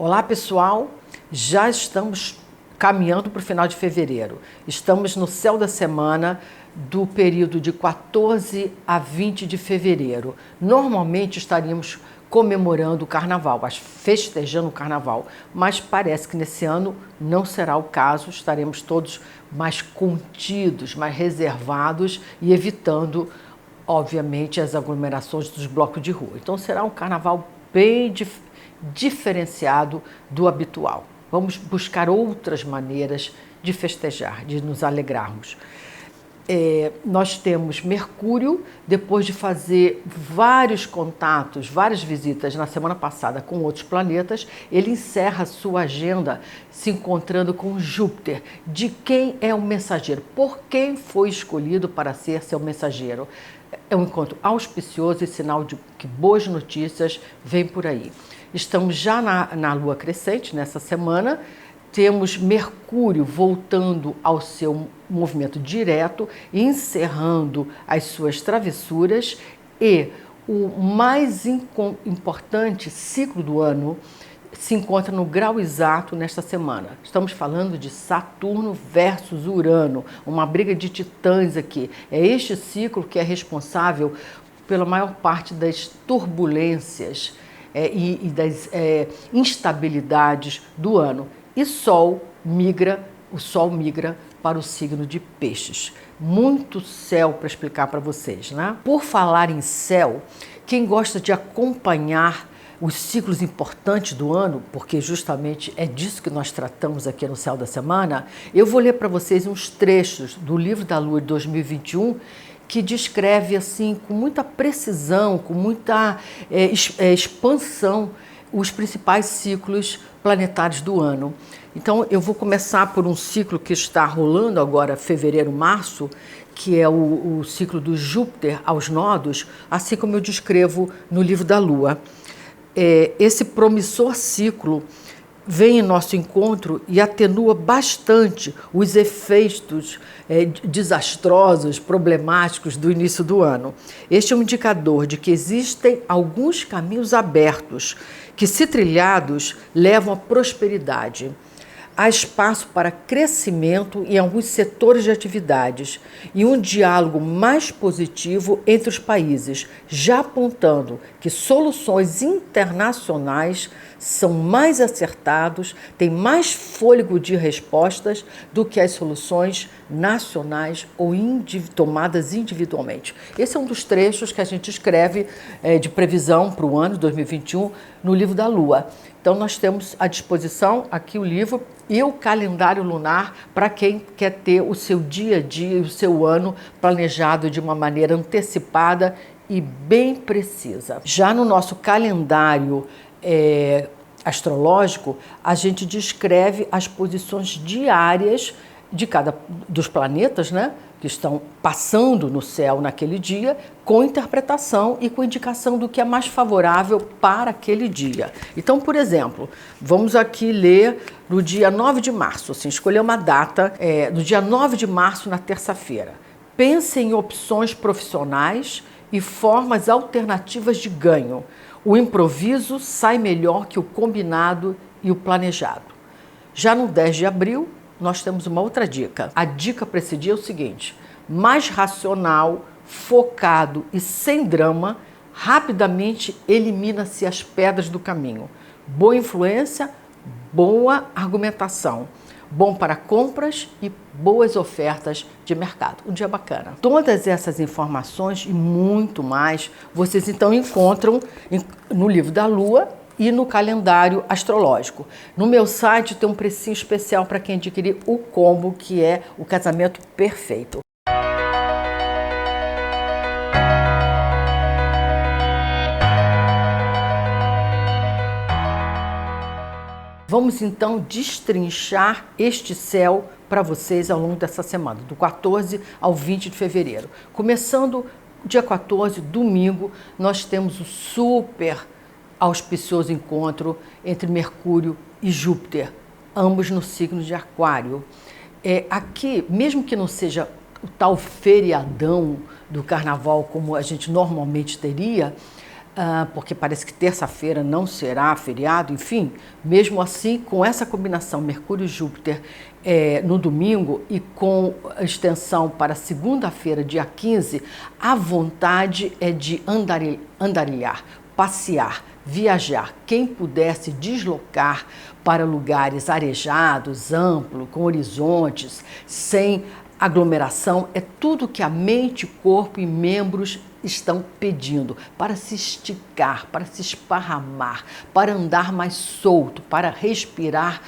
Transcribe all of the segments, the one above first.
Olá pessoal, já estamos caminhando para o final de fevereiro. Estamos no céu da semana do período de 14 a 20 de fevereiro. Normalmente estaríamos comemorando o carnaval, festejando o carnaval, mas parece que nesse ano não será o caso, estaremos todos mais contidos, mais reservados e evitando, obviamente, as aglomerações dos blocos de rua. Então será um carnaval bem diferenciado do habitual. Vamos buscar outras maneiras de festejar, de nos alegrarmos. Nós temos Mercúrio, depois de fazer vários contatos, várias visitas na semana passada com outros planetas, ele encerra sua agenda se encontrando com Júpiter. De quem é o mensageiro? Por quem foi escolhido para ser seu mensageiro? É um encontro auspicioso e sinal de que boas notícias vêm por aí. Estamos já na lua crescente nessa semana. Temos Mercúrio voltando ao seu movimento direto, encerrando as suas travessuras, e o mais importante ciclo do ano se encontra no grau exato nesta semana. Estamos falando de Saturno versus Urano, uma briga de titãs aqui. É este ciclo que é responsável pela maior parte das turbulências e das instabilidades do ano. E o Sol migra para o signo de Peixes. Muito céu para explicar para vocês, né? Por falar em céu, quem gosta de acompanhar os ciclos importantes do ano, porque justamente é disso que nós tratamos aqui no Céu da Semana, eu vou ler para vocês uns trechos do Livro da Lua de 2021, que descreve assim com muita precisão, com muita expansão, os principais ciclos planetários do ano. Então eu vou começar por um ciclo que está rolando agora, fevereiro, março, que é o ciclo do Júpiter aos nodos, assim como eu descrevo no Livro da Lua. Esse promissor ciclo vem em nosso encontro e atenua bastante os efeitos desastrosos, problemáticos do início do ano. Este é um indicador de que existem alguns caminhos abertos que, se trilhados, levam à prosperidade. Há espaço para crescimento em alguns setores de atividades e um diálogo mais positivo entre os países, já apontando que soluções internacionais são mais acertados, têm mais fôlego de respostas do que as soluções nacionais ou tomadas individualmente. Esse é um dos trechos que a gente escreve de previsão para o ano 2021 no Livro da Lua. Então nós temos à disposição aqui o livro e o calendário lunar para quem quer ter o seu dia a dia e o seu ano planejado de uma maneira antecipada e bem precisa. Já no nosso calendário astrológico, a gente descreve as posições diárias de cada dos planetas, né, que estão passando no céu naquele dia, com interpretação e com indicação do que é mais favorável para aquele dia. Então, por exemplo, vamos aqui ler no dia 9 de março, assim, escolher uma data, no dia 9 de março, na terça-feira. Pense em opções profissionais e formas alternativas de ganho. O improviso sai melhor que o combinado e o planejado. Já no 10 de abril, nós temos uma outra dica. A dica para esse dia é o seguinte: mais racional, focado e sem drama, rapidamente elimina-se as pedras do caminho. Boa influência, boa argumentação. Bom para compras e boas ofertas de mercado. Um dia bacana. Todas essas informações e muito mais vocês então encontram no Livro da Lua e no calendário astrológico. No meu site tem um precinho especial para quem adquirir o combo, que é o casamento perfeito. Vamos então destrinchar este céu para vocês ao longo dessa semana, do 14 ao 20 de fevereiro. Começando dia 14, domingo, nós temos o super auspicioso encontro entre Mercúrio e Júpiter, ambos no signo de Aquário. Aqui, mesmo que não seja o tal feriadão do carnaval como a gente normalmente teria, porque parece que terça-feira não será feriado, enfim, mesmo assim, com essa combinação Mercúrio e Júpiter no domingo e com a extensão para segunda-feira, dia 15, a vontade é de andarilhar, passear, viajar. Quem puder se deslocar para lugares arejados, amplos, com horizontes, sem aglomeração, é tudo que a mente, corpo e membros estão pedindo para se esticar, para se esparramar, para andar mais solto, para respirar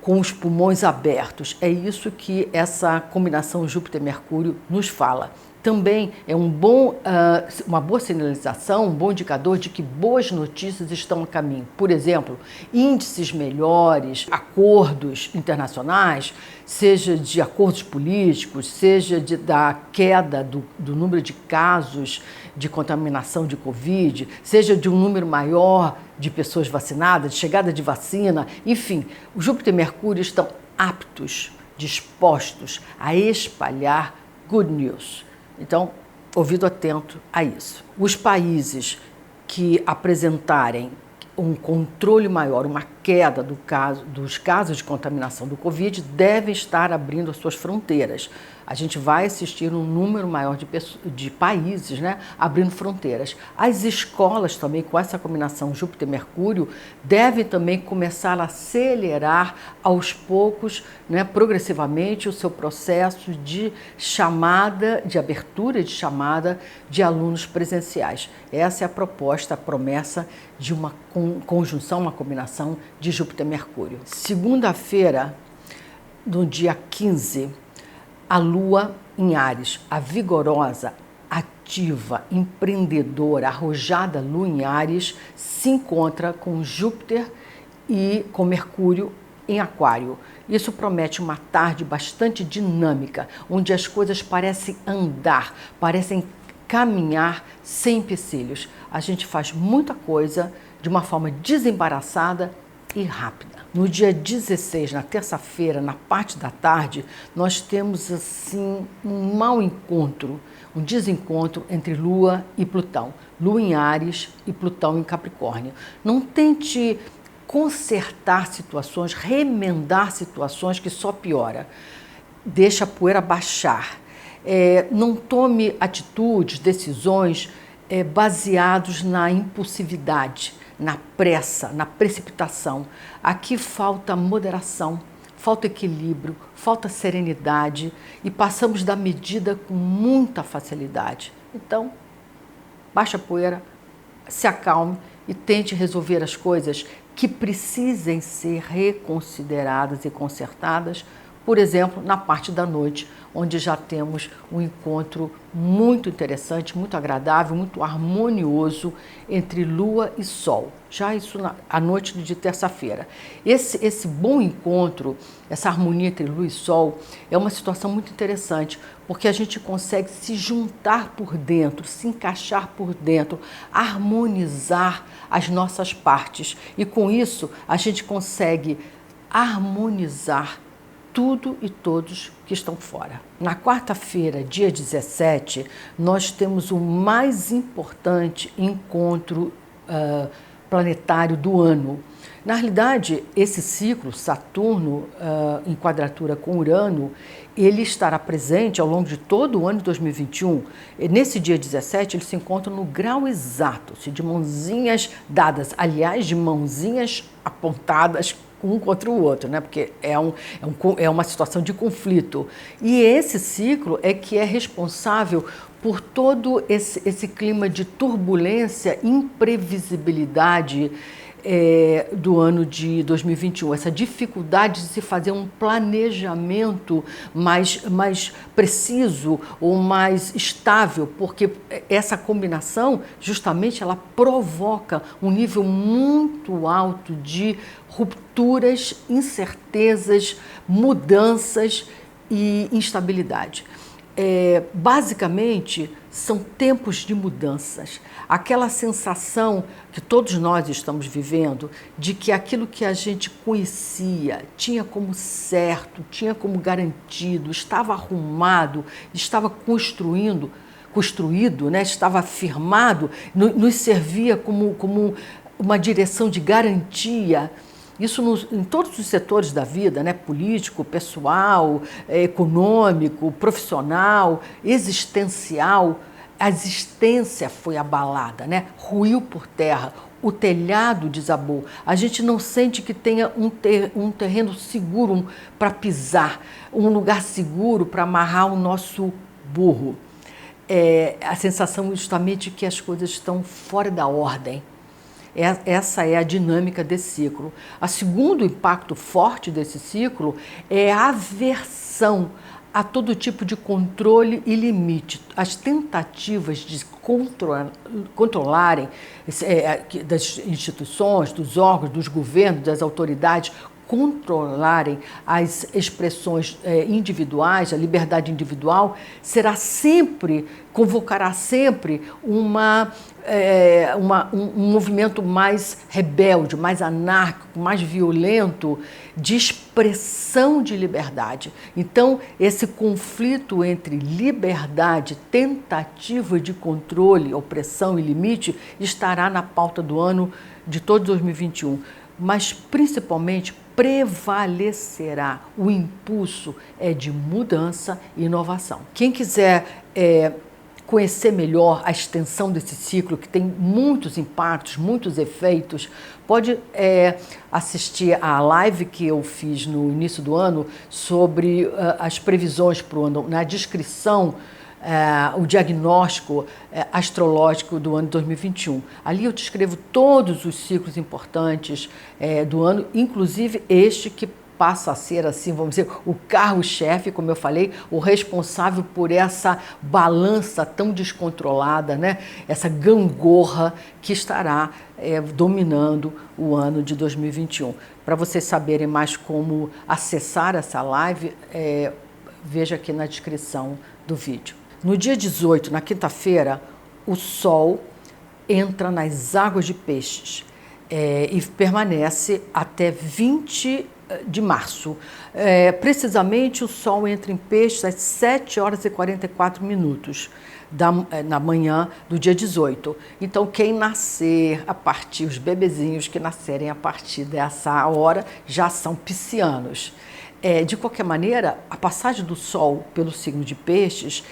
com os pulmões abertos. É isso que essa combinação Júpiter-Mercúrio nos fala. Também é uma boa sinalização, um bom indicador de que boas notícias estão a caminho. Por exemplo, índices melhores, acordos internacionais, seja de acordos políticos, seja da queda do número de casos de contaminação de Covid, seja de um número maior de pessoas vacinadas, de chegada de vacina, enfim, o Júpiter e Mercúrio estão aptos, dispostos a espalhar good news. Então, ouvido atento a isso. Os países que apresentarem um controle maior, uma queda dos casos de contaminação do Covid, devem estar abrindo as suas fronteiras. A gente vai assistir um número maior de países, né, abrindo fronteiras. As escolas também, com essa combinação Júpiter-Mercúrio, devem também começar a acelerar aos poucos, né, progressivamente, o seu processo de chamada, de abertura de chamada de alunos presenciais. Essa é a proposta, a promessa de uma conjunção, uma combinação de Júpiter-Mercúrio. Segunda-feira, no dia 15, a Lua em Áries, a vigorosa, ativa, empreendedora, arrojada Lua em Áries, se encontra com Júpiter e com Mercúrio em Aquário. Isso promete uma tarde bastante dinâmica, onde as coisas parecem andar, parecem caminhar sem empecilhos. A gente faz muita coisa de uma forma desembaraçada e rápida. No dia 16, na terça-feira, na parte da tarde, nós temos assim um mau encontro, um desencontro entre Lua e Plutão. Lua em Áries e Plutão em Capricórnio. Não tente consertar situações, remendar situações que só piora. Deixa a poeira baixar. Não tome atitudes, decisões baseados na impulsividade, na pressa, na precipitação. Aqui falta moderação, falta equilíbrio, falta serenidade e passamos da medida com muita facilidade. Então, baixa a poeira, se acalme e tente resolver as coisas que precisem ser reconsideradas e consertadas, por exemplo, na parte da noite, onde já temos um encontro muito interessante, muito agradável, muito harmonioso entre Lua e Sol. Já isso à noite de terça-feira. Esse bom encontro, essa harmonia entre Lua e Sol, é uma situação muito interessante, porque a gente consegue se juntar por dentro, se encaixar por dentro, harmonizar as nossas partes. E com isso, a gente consegue harmonizar tudo e todos que estão fora. Na quarta-feira, dia 17, nós temos o mais importante encontro planetário do ano. Na realidade, esse ciclo, Saturno em quadratura com Urano, ele estará presente ao longo de todo o ano de 2021. E nesse dia 17, ele se encontra no grau exato, de mãozinhas dadas, aliás, de mãozinhas apontadas um contra o outro, né? Porque é uma situação de conflito. E esse ciclo é que é responsável por todo esse clima de turbulência, imprevisibilidade do ano de 2021, essa dificuldade de se fazer um planejamento mais preciso ou mais estável, porque essa combinação, justamente, ela provoca um nível muito alto de rupturas, incertezas, mudanças e instabilidade. Basicamente, são tempos de mudanças. Aquela sensação que todos nós estamos vivendo de que aquilo que a gente conhecia, tinha como certo, tinha como garantido, estava arrumado, estava construindo, construído, né, estava firmado, nos servia como uma direção de garantia. Isso em todos os setores da vida, né? Político, pessoal, econômico, profissional, existencial. A existência foi abalada, né? Ruiu por terra, o telhado desabou. A gente não sente que tenha um terreno seguro para pisar, um lugar seguro para amarrar o nosso burro. A sensação justamente que as coisas estão fora da ordem. Essa é a dinâmica desse ciclo. O segundo impacto forte desse ciclo é a aversão a todo tipo de controle e limite. As tentativas de controlarem das instituições, dos órgãos, dos governos, das autoridades, controlarem as expressões individuais, a liberdade individual, convocará sempre um movimento mais rebelde, mais anárquico, mais violento, de expressão de liberdade. Então, esse conflito entre liberdade, tentativa de controle, opressão e limite estará na pauta do ano de todo 2021. Mas, principalmente, prevalecerá o impulso de mudança e inovação. Quem quiser conhecer melhor a extensão desse ciclo, que tem muitos impactos, muitos efeitos, pode assistir à live que eu fiz no início do ano sobre as previsões para o ano, na descrição, o diagnóstico astrológico do ano 2021. Ali eu descrevo todos os ciclos importantes do ano, inclusive este que passa a ser, assim, vamos dizer, o carro-chefe, como eu falei, o responsável por essa balança tão descontrolada, né? Essa gangorra que estará dominando o ano de 2021. Para vocês saberem mais como acessar essa live, veja aqui na descrição do vídeo. No dia 18, na quinta-feira, o Sol entra nas águas de Peixes e permanece até 20 de março. Precisamente, o Sol entra em Peixes às 7 horas e 44 minutos na manhã do dia 18. Então, quem nascer a partir, os bebezinhos que nascerem a partir dessa hora, já são piscianos. De qualquer maneira, a passagem do Sol pelo signo de Peixes,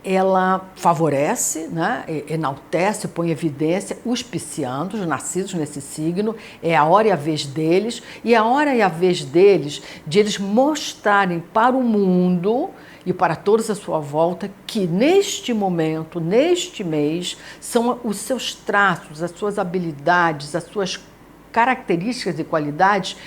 ela favorece, né, enaltece, põe em evidência os piscianos, nascidos nesse signo. É a hora e a vez deles, e a hora e a vez deles de eles mostrarem para o mundo e para todos à sua volta que neste momento, neste mês, são os seus traços, as suas habilidades, as suas características e qualidades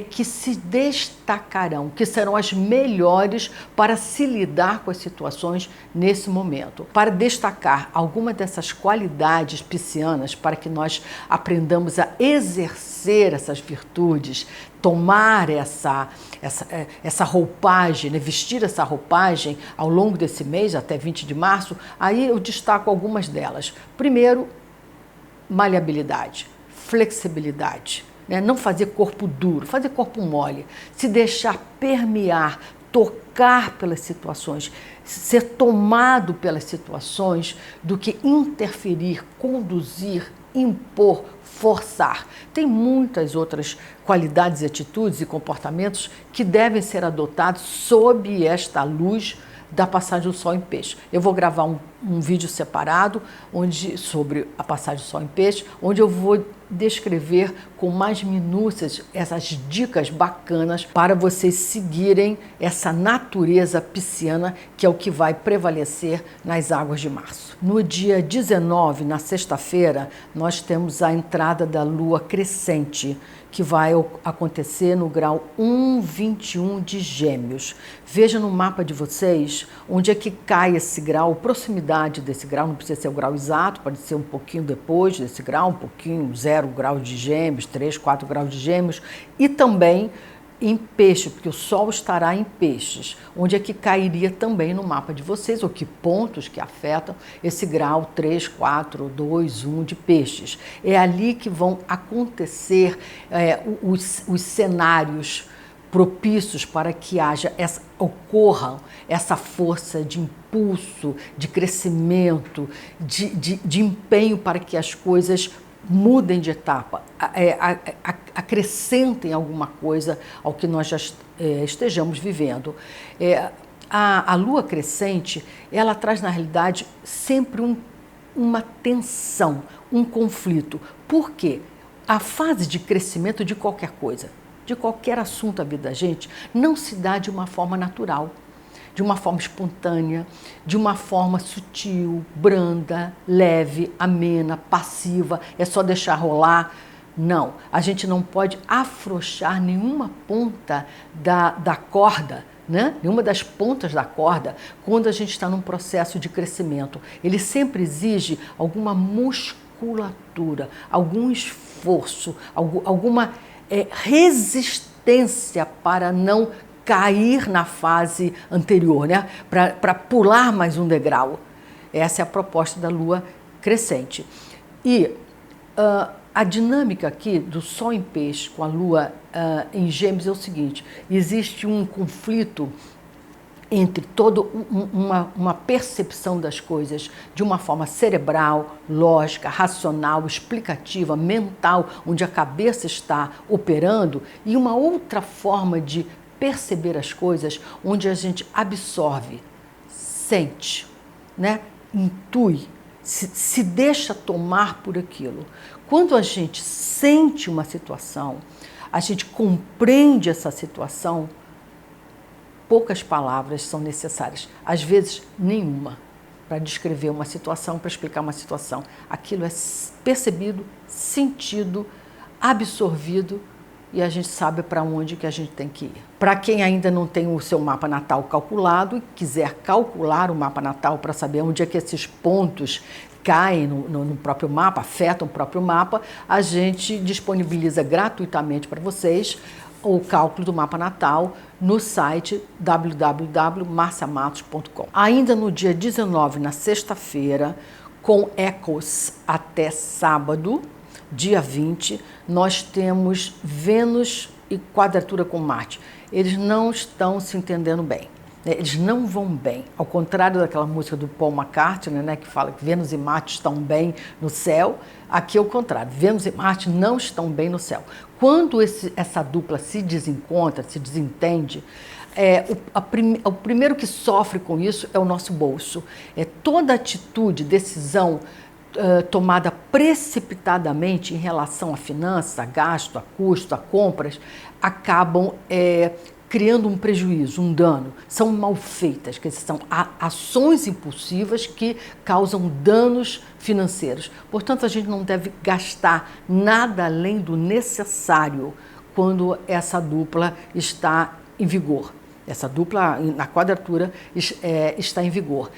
que se destacarão, que serão as melhores para se lidar com as situações nesse momento. Para destacar alguma dessas qualidades piscianas, para que nós aprendamos a exercer essas virtudes, tomar essa roupagem, né? Vestir essa roupagem ao longo desse mês, até 20 de março, aí eu destaco algumas delas. Primeiro, maleabilidade, flexibilidade, né? Não fazer corpo duro, fazer corpo mole, se deixar permear, tocar pelas situações, ser tomado pelas situações, do que interferir, conduzir, impor, forçar. Tem muitas outras qualidades, atitudes e comportamentos que devem ser adotados sob esta luz da passagem do Sol em Peixe. Eu vou gravar um vídeo separado sobre a passagem do Sol em Peixe, onde eu vou descrever com mais minúcias essas dicas bacanas para vocês seguirem essa natureza pisciana, que é o que vai prevalecer nas águas de março. No dia 19, na sexta-feira, nós temos a entrada da Lua crescente, que vai acontecer no grau 1,21 de Gêmeos. Veja no mapa de vocês onde é que cai esse grau, proximidade desse grau, não precisa ser o grau exato, pode ser um pouquinho depois desse grau, um pouquinho, 0 grau de Gêmeos, 3, 4 graus de Gêmeos, e também em Peixe, porque o Sol estará em Peixes, onde é que cairia também no mapa de vocês, ou que pontos que afetam esse grau 3, 4, 2, 1 de Peixes. É ali que vão acontecer os cenários propícios para que ocorra essa força de impulso, de crescimento, de empenho para que as coisas mudem de etapa, acrescentem alguma coisa ao que nós já estejamos vivendo. A lua crescente, ela traz na realidade sempre uma tensão, um conflito. Por quê? A fase de crescimento de qualquer coisa, de qualquer assunto da vida da gente, não se dá de uma forma natural, de uma forma espontânea, de uma forma sutil, branda, leve, amena, passiva, é só deixar rolar. Não, a gente não pode afrouxar nenhuma ponta da corda, né? Nenhuma das pontas da corda quando a gente está num processo de crescimento. Ele sempre exige alguma musculatura, algum esforço, alguma resistência para não cair na fase anterior, né? Para pular mais um degrau. Essa é a proposta da lua crescente. E a dinâmica aqui do Sol em Peixe com a lua em Gêmeos é o seguinte: existe um conflito entre toda uma percepção das coisas de uma forma cerebral, lógica, racional, explicativa, mental, onde a cabeça está operando, e uma outra forma de perceber as coisas, onde a gente absorve, sente, né? Intui, se deixa tomar por aquilo. Quando a gente sente uma situação, a gente compreende essa situação, poucas palavras são necessárias, às vezes nenhuma, para descrever uma situação, para explicar uma situação. Aquilo é percebido, sentido, absorvido, e a gente sabe para onde que a gente tem que ir. Para quem ainda não tem o seu mapa natal calculado e quiser calcular o mapa natal para saber onde é que esses pontos caem no próprio mapa, afetam o próprio mapa, a gente disponibiliza gratuitamente para vocês o cálculo do mapa natal no site www.marciamatos.com. Ainda no dia 19, na sexta-feira, com ecos até sábado, dia 20, nós temos Vênus e quadratura com Marte. Eles não estão se entendendo bem, né? Eles não vão bem. Ao contrário daquela música do Paul McCartney, né, que fala que Vênus e Marte estão bem no céu, aqui é o contrário. Vênus e Marte não estão bem no céu. Quando essa dupla se desencontra, se desentende, o primeiro que sofre com isso é o nosso bolso. Toda atitude, decisão tomada precipitadamente em relação a finanças, a gasto, a custo, a compras, acabam criando um prejuízo, um dano. São mal feitas, que são ações impulsivas que causam danos financeiros. Portanto, a gente não deve gastar nada além do necessário quando essa dupla está em vigor. Essa dupla, na quadratura, está em vigor.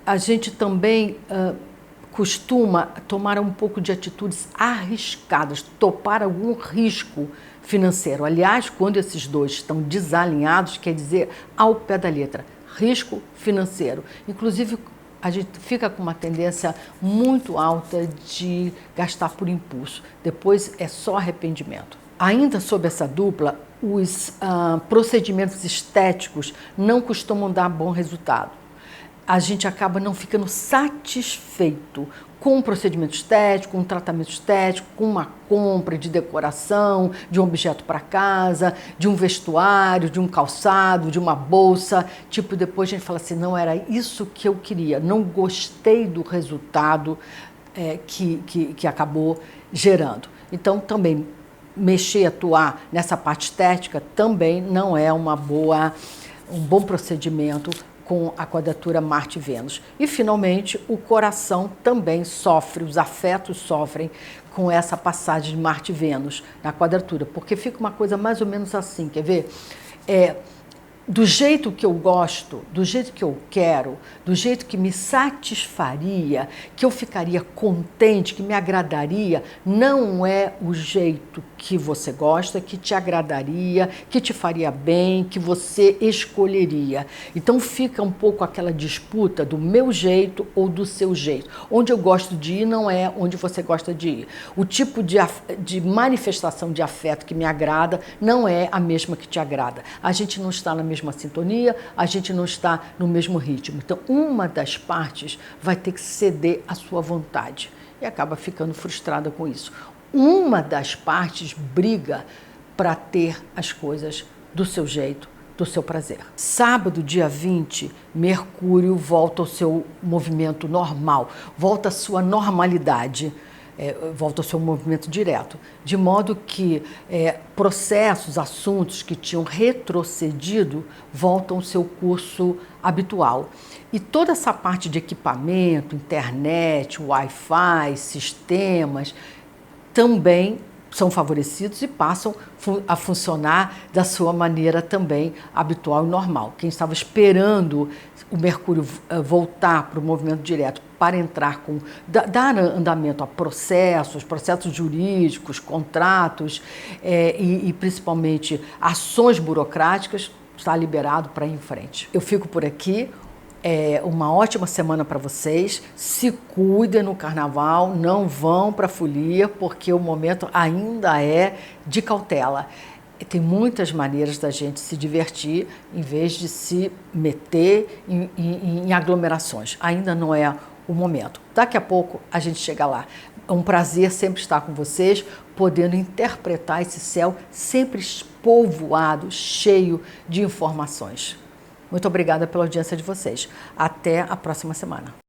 A gente também costuma tomar um pouco de atitudes arriscadas, topar algum risco financeiro. Aliás, quando esses dois estão desalinhados, quer dizer, ao pé da letra, risco financeiro. Inclusive, a gente fica com uma tendência muito alta de gastar por impulso. Depois é só arrependimento. Ainda sob essa dupla, os procedimentos estéticos não costumam dar bom resultado. A gente acaba não ficando satisfeito com um procedimento estético, um tratamento estético, com uma compra de decoração, de um objeto para casa, de um vestuário, de um calçado, de uma bolsa. Tipo, depois a gente fala assim, não era isso que eu queria, não gostei do resultado que acabou gerando. Então, também mexer, atuar nessa parte estética também não é um bom procedimento com a quadratura Marte e Vênus. E, finalmente, o coração também sofre, os afetos sofrem com essa passagem de Marte e Vênus na quadratura, porque fica uma coisa mais ou menos assim, quer ver? do jeito que eu gosto, do jeito que eu quero, do jeito que me satisfaria, que eu ficaria contente, que me agradaria, não é o jeito que você gosta, que te agradaria, que te faria bem, que você escolheria. Então fica um pouco aquela disputa do meu jeito ou do seu jeito. Onde eu gosto de ir não é onde você gosta de ir. O tipo de manifestação de afeto que me agrada não é a mesma que te agrada. A gente não está na mesma sintonia, a gente não está no mesmo ritmo. Então, uma das partes vai ter que ceder à sua vontade e acaba ficando frustrada com isso. Uma das partes briga para ter as coisas do seu jeito, do seu prazer. Sábado, dia 20, Mercúrio volta ao seu movimento normal, volta à sua normalidade. Volta ao seu movimento direto, de modo que processos, assuntos que tinham retrocedido voltam ao seu curso habitual. E toda essa parte de equipamento, internet, Wi-Fi, sistemas, também são favorecidos e passam a funcionar da sua maneira também habitual e normal. Quem estava esperando o Mercúrio voltar para o movimento direto para entrar dar andamento a processos jurídicos, contratos e principalmente ações burocráticas, está liberado para ir em frente. Eu fico por aqui. Uma ótima semana para vocês. Se cuidem no carnaval, não vão para a folia, porque o momento ainda é de cautela. Tem muitas maneiras da gente se divertir em vez de se meter em aglomerações. Ainda não é o momento. Daqui a pouco a gente chega lá. É um prazer sempre estar com vocês, podendo interpretar esse céu sempre povoado, cheio de informações. Muito obrigada pela audiência de vocês. Até a próxima semana.